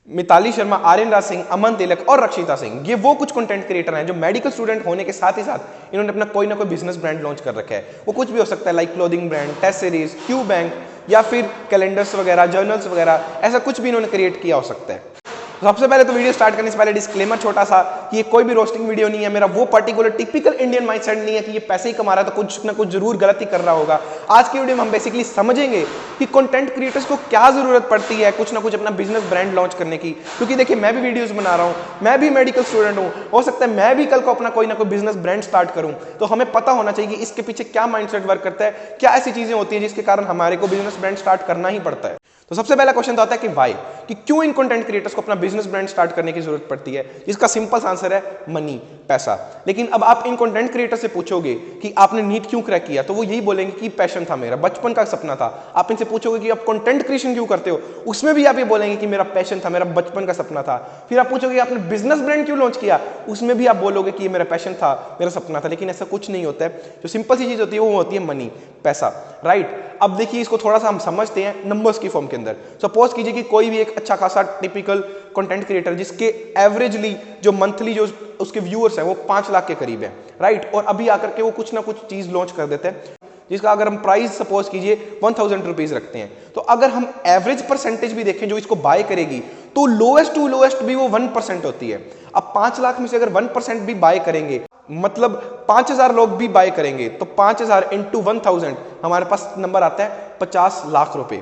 मिताली शर्मा, आर्यन राज सिंह, अमन तिलक और रक्षिता सिंह, ये वो कुछ कंटेंट क्रिएटर हैं जो मेडिकल स्टूडेंट होने के साथ ही साथ इन्होंने अपना कोई ना कोई बिजनेस ब्रांड लॉन्च कर रखा है। वो कुछ भी हो सकता है, like clothing brand, test series, Q bank, या फिर कैलेंडर्स वगैरह, जर्नल्स वगैरह, ऐसा कुछ भी इन्होंने क्रिएट किया हो सकता है। सबसे पहले तो वीडियो स्टार्ट करने से पहले डिस्क्लेमर छोटा सा कि ये कोई भी रोस्टिंग वीडियो नहीं है। मेरा वो पर्टिकुलर टिपिकल इंडियन माइंडसेट नहीं है कि ये पैसे ही कमा रहा है तो कुछ ना कुछ जरूर गलती कर रहा होगा। आज की वीडियो में हम बेसिकली समझेंगे कि कंटेंट क्रिएटर्स को क्या जरूरत पड़ती है कुछ ना कुछ अपना बिजनेस ब्रांड लॉन्च करने की। क्योंकि देखिए, मैं भी वीडियोस बना रहा हूं, मैं भी मेडिकल स्टूडेंट हूं, हो सकता है मैं भी कल को अपना कोई ना कोई बिजनेस ब्रांड स्टार्ट करूं। तो हमें पता होना चाहिए कि इसके पीछे क्या माइंडसेट वर्क करता है, क्या ऐसी चीजें होती है जिसके कारण हमारे को बिजनेस ब्रांड स्टार्ट करना ही पड़ता है। तो सबसे पहला क्वेश्चन तो आता है कि वाई, कि क्यों इन कंटेंट क्रिएटर्स को अपना बिजनेस ब्रांड स्टार्ट करने की जरूरत पड़ती है। इसका सिंपल आंसर है मनी, पैसा। लेकिन अब आप इन कंटेंट क्रिएटर से पूछोगे कि आपने नीट क्यों क्रैक किया, तो वो यही बोलेंगे कि पैशन था, मेरा बचपन का सपना था। आप इनसे पूछोगे कि आप कंटेंट क्रिएशन क्यों करते हो, उसमें भी आप ये बोलेंगे कि मेरा पैशन था, मेरा बचपन का सपना था। फिर आप पूछोगे आपने बिजनेस ब्रांड क्यों लॉन्च किया, उसमें भी आप बोलोगे कि ये मेरा पैशन था, मेरा सपना था। लेकिन ऐसा कुछ नहीं होता है। जो सिंपल सी चीज होती है वो होती है मनी, पैसा, राइट। अब देखिए, इसको थोड़ा सा हम समझते हैं नंबर्स की फॉर्म के अंदर। सपोज कीजिए कि कोई भी एक अच्छा खासा टिपिकल कंटेंट क्रिएटर जिसके एवरेजली जो मंथली जो उसके व्यूअर्स हैं वो 5 लाख के करीब है, राइट। और अभी आकर के वो कुछ ना कुछ चीज लॉन्च कर देते हैं जिसका अगर हम प्राइस सपोज कीजिए 1000 रुपीज रखते हैं, तो अगर हम एवरेज परसेंटेज भी देखें जो इसको बाय करेगी, तो लोएस्ट टू लोएस्ट भी वो 1% होती है। अब 5 लाख में से अगर 1% भी बाय करेंगे, मतलब 5000 लोग भी बाय करेंगे, तो 5000 इंटू 1000 हमारे पास नंबर आता है 50 लाख रुपए,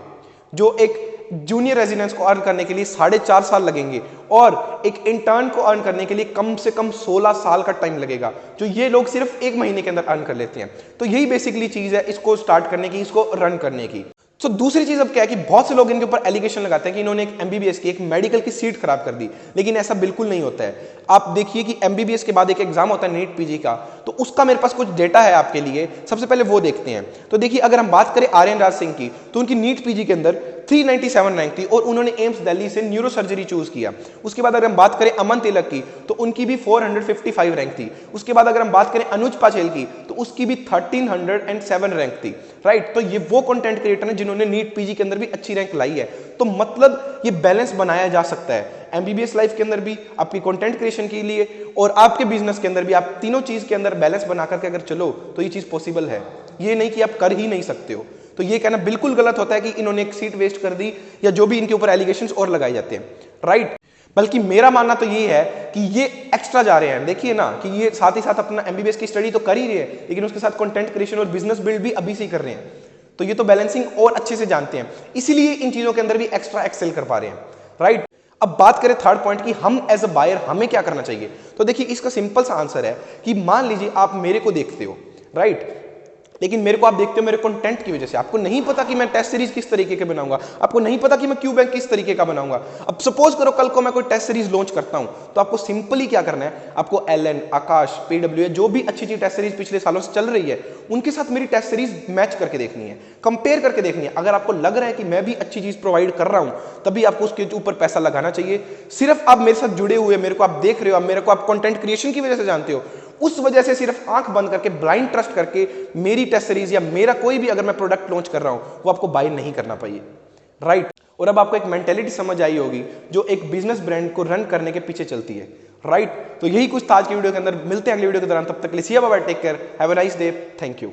जो एक जूनियर रेजिडेंस को अर्न करने के लिए 4.5 साल लगेंगे और एक इंटर्न को अर्न करने के लिए कम से कम 16 साल का टाइम लगेगा, जो ये लोग सिर्फ 1 महीने के अंदर अर्न कर लेते हैं। तो यही बेसिकली चीज है इसको स्टार्ट करने की, इसको रन करने की। तो दूसरी चीज अब क्या है कि बहुत से लोग इनके ऊपर एलिगेशन लगाते हैं कि इन्होंने एक एमबीबीएस की, एक मेडिकल की सीट खराब कर दी। लेकिन ऐसा बिल्कुल नहीं होता है। आप देखिए कि एमबीबीएस के बाद एक एग्जाम होता है नीट पीजी का, तो उसका मेरे पास कुछ डेटा है आपके लिए। सबसे पहले वो देखते हैं। तो देखिए, अगर हम बात करें आर्यन राज सिंह की, तो उनकी नीट पीजी के अंदर 397 रैंक थी और उन्होंने एम्स दिल्ली से न्यूरो सर्जरी चूज किया। उसके बाद अगर हम बात करें अमन तिलक की, तो उनकी भी 455 रैंक थी। उसके बाद अगर हम बात करें अनुज पाचेल की, तो उसकी भी 1307 रैंक थी, राइट। तो ये वो कंटेंट क्रिएटर हैं जिन्होंने नीट पीजी के अंदर भी अच्छी रैंक लाई है। तो मतलब ये बैलेंस बनाया जा सकता है एमबीबीएस लाइफ के अंदर भी, आपकी कंटेंट क्रिएशन के लिए और आपके बिजनेस के अंदर भी। आप तीनों चीज के अंदर बैलेंस बना करके अगर चलो तो ये चीज पॉसिबल है। ये नहीं कि आप कर ही नहीं सकते हो। तो ये कहना बिल्कुल गलत होता है कि इन्होंने एक सीट वेस्ट कर दी या जो भी इनके ऊपर एलिगेशंस और लगाए जाते हैं, राइट। बल्कि मेरा मानना तो ये है कि ये एक्स्ट्रा जा रहे हैं। देखिए ना कि ये साथ ही साथ अपना एमबीबीएस की स्टडी तो कर ही रहे हैं, लेकिन उसके साथ कंटेंट क्रिएशन और बिजनेस बिल्ड भी अभी से ही कर रहे हैं। तो ये तो बैलेंसिंग और अच्छे से जानते हैं, इसीलिए इन चीजों के अंदर भी एक्स्ट्रा एक्सेल कर पा रहे हैं, राइट। अब बात करें थर्ड पॉइंट की हम एज अ बायर हमें क्या करना चाहिए। तो देखिए, इसका सिंपल सा आंसर है कि मान लीजिए आप मेरे को देखते हो, राइट, लेकिन मेरे को आप देखते हो मेरे कंटेंट की वजह से। आपको नहीं पता कि मैं टेस्ट सीरीज किस तरीके के बनाऊंगा, आपको नहीं पता कि मैं क्यू बैंक किस तरीके का बनाऊंगा। अब सपोज करो कल को मैं कोई टेस्ट सीरीज लॉन्च करता हूं, तो आपको सिंपली क्या करना है, आपको एलएन, आकाश, पीडब्ल्यू, जो भी अच्छी अच्छी टेस्ट सीरीज पिछले सालों से चल रही है, उनके साथ मेरी टेस्ट सीरीज मैच करके देखनी है, कंपेयर करके देखनी है। अगर आपको लग रहा है कि मैं भी अच्छी चीज प्रोवाइड कर रहा हूं, तभी आपको उसके ऊपर पैसा लगाना चाहिए। सिर्फ आप मेरे साथ जुड़े हुए, मेरे को आप देख रहे हो, मेरे को आप कंटेंट क्रिएशन की वजह से जानते हो, उस वजह से सिर्फ आंख बंद करके ब्लाइंड ट्रस्ट करके मेरी टेस्ट सीरीज या मेरा कोई भी अगर मैं प्रोडक्ट लॉन्च कर रहा हूं, वो आपको बाय नहीं करना चाहिए, राइट। और अब आपको एक मेंटेलिटी समझ आई होगी जो एक बिजनेस ब्रांड को रन करने के पीछे चलती है, राइट। तो यही कुछ था आज की वीडियो के अंदर। मिलते हैं अगली वीडियो के दौरान, तब तक के लिए see you, bye, take care, have a nice day, thank you.